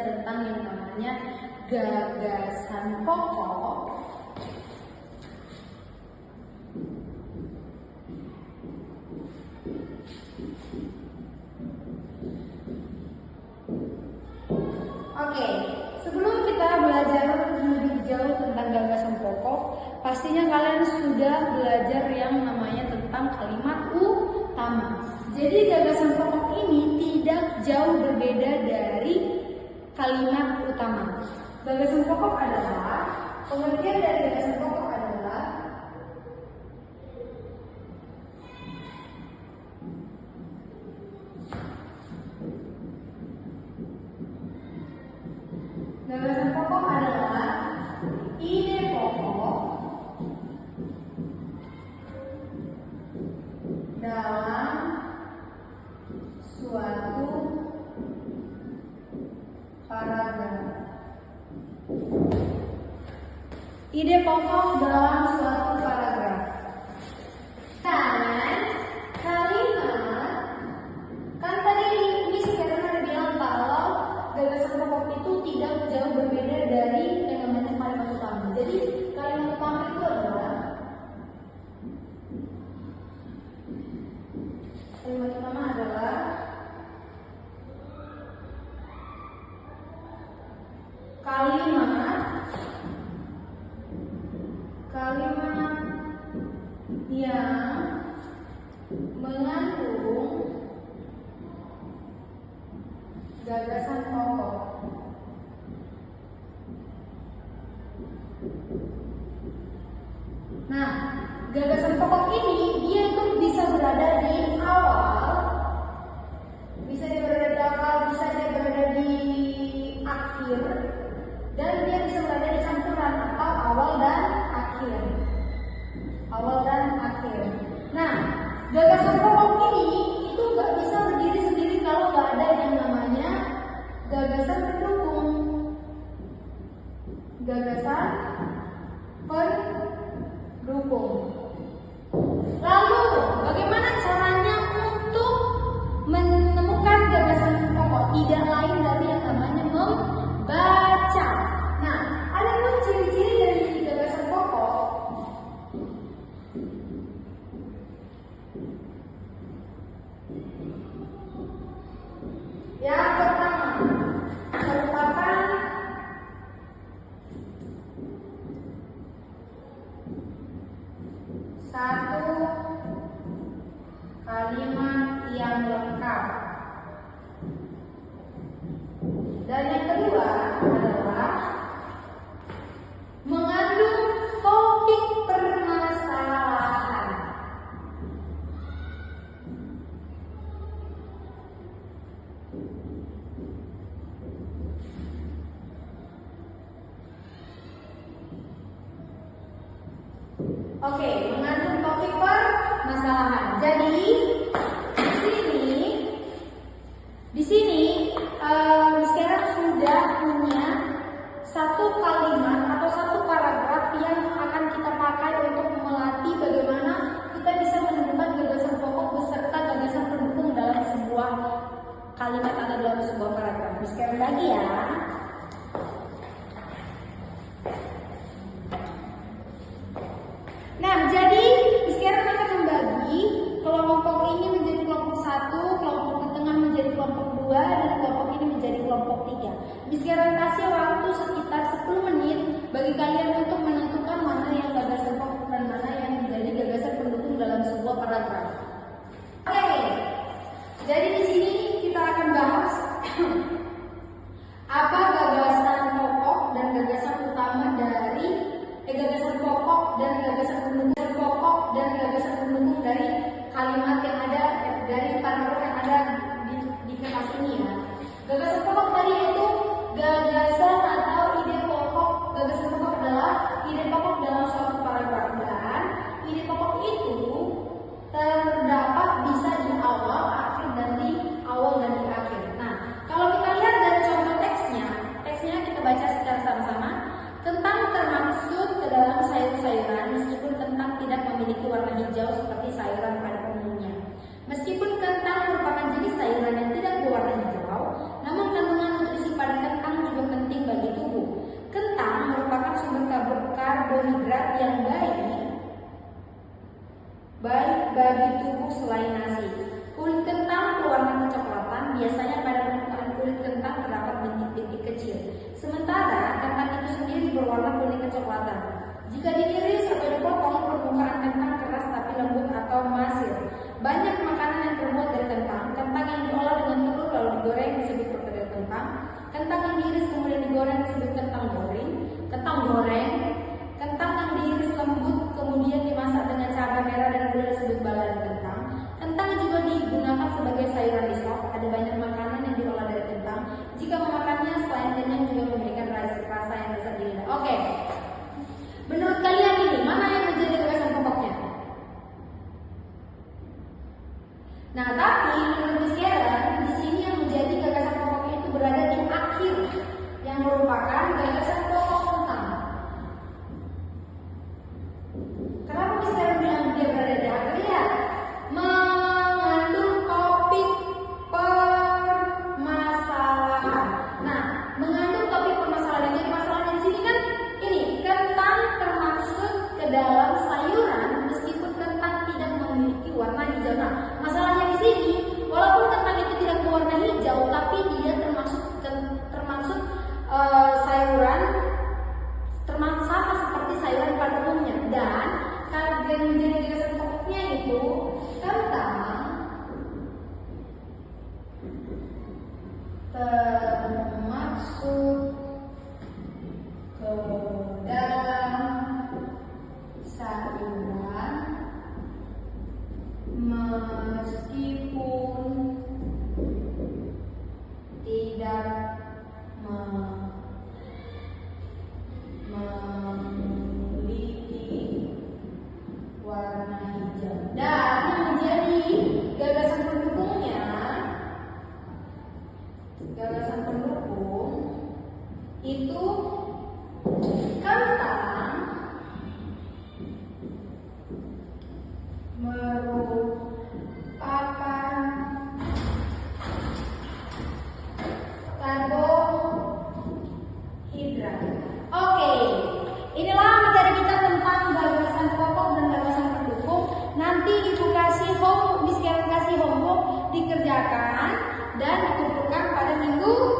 tentang yang namanya gagasan pokok. Oke, sebelum kita belajar lebih jauh tentang gagasan pokok, pastinya kalian sudah belajar yang namanya tentang kalimat utama. Jadi gagasan pokok ini tidak jauh berbeda dari kalimat utama. Gagasan pokok adalah, pengertian dari gagasan pokok adalah ide pokok dalam suatu paragraf. Ide pokok dalam suatu paragraf. Dan kalimat, kan tadi Miss Karen ada bilang kalau gagasan pokok itu tidak jauh berbeda dari yang namanya kalimat utama. Jadi kalimat utama itu adalah kalimat yang mengandung gagasan pokok. Nah, gagasan pokok ini dia itu bisa berada di awal, bisa dia berada di awal, bisa dia berada di akhir, dan dia bisa berada di campuran atau awal dan akhir. Awal dan akhir. Nah, gagasan pokok ini itu nggak bisa berdiri sendiri kalau nggak ada yang namanya gagasan pendukung. Gagasan pendukung. Lalu, bagaimana caranya untuk menemukan gagasan pokok? Tidak lain dari yang namanya membaca. Nah, ada pun ciri-ciri dari gagasan pokok. Yang pertama, merupakan satu kalimat yang lengkap. Dan yang kedua adalah mengandung topik permasalahan. Oke, mengandung topik permasalahan. Jadi di sini sekarang sudah punya satu kalimat atau satu paragraf yang akan kita pakai untuk melatih bagaimana kita bisa menemukan gagasan pokok beserta gagasan pendukung dalam sebuah kalimat atau dalam sebuah paragraf. Sekali lagi ya. Nah, jadi sekarang akan membagi kelompok ini menjadi kelompok 1, kelompok di tengah menjadi kelompok 2, dan kelompok ini menjadi kelompok 3. Sekarang kasih waktu sekitar 10 menit bagi kalian untuk menentukan mana yang gagasan pokok dan mana yang menjadi gagasan pendukung dalam sebuah paragraf. Oke, jadi di sini kita akan bahas apa gagasan pokok dan gagasan utama dari gagasan pokok dan gagasan pendukung dari kalimat yang ada dari paragraf yang ada di kertas ini ya. Gagasan pokok tadi itu gagasan atau ide pokok. Gagasan pokok adalah ide pokok dalam suatu paragraf, dan ide pokok itu terdapat bisa di awal, akhir, dan di awal dan di akhir. Nah, kalau kita lihat dari contoh teksnya kita baca secara sama-sama. Tentang termaksud ke dalam sayur-sayuran, meskipun kentang tidak memiliki warna hijau seperti sayuran pada umumnya. Meskipun kentang merupakan jenis sayuran yang tidak berwarna hijau, namun kandungan nutrisi pada digoreng disebut kentang goreng, kentang yang diiris lembut kemudian dimasak dengan cabai merah dan gula disebut balado kentang. Kentang juga digunakan sebagai sayuran di sop. Ada banyak makanan yang diolah dari kentang. Jika memakannya selain kenyang juga memberikan rasa yang lezat di lidah. Oke. Menurut kalian ini mana yang menjadi gagasan pokoknya? Nah, tapi menurut Miss Karen, di sini yang menjadi gagasan pokoknya itu berada di akhir, yang merupakan gagasan pokok tentang. Kenapa Miss Karen bilang dia berada di akhir? Ya, mengandung topik permasalahan. Nah, mengandung topik permasalahan. Jadi masalahnya di sini kan ini kentang termasuk ke dalam sayuran meskipun kentang tidak memiliki warna hijau. Nah, masalahnya di sini walaupun kentang itu tidak berwarna hijau, tapi dia termasuk sayuran termasuk sama seperti sayuran pada umumnya. Dan karena menjadi gagasan pokoknya itu kentang termasuk ke dalam sayuran meskipun tidak memiliki warna hijau. Dan yang menjadi gagasan pendukungnya, gagasan pendukung itu kentang merupakan karbohidrat. Oke, inilah materi kita tentang gagasan pokok dan gagasan pendukung. Nanti Ibu kasih Miss Karen kasih homework dikerjakan dan dikumpulkan pada minggu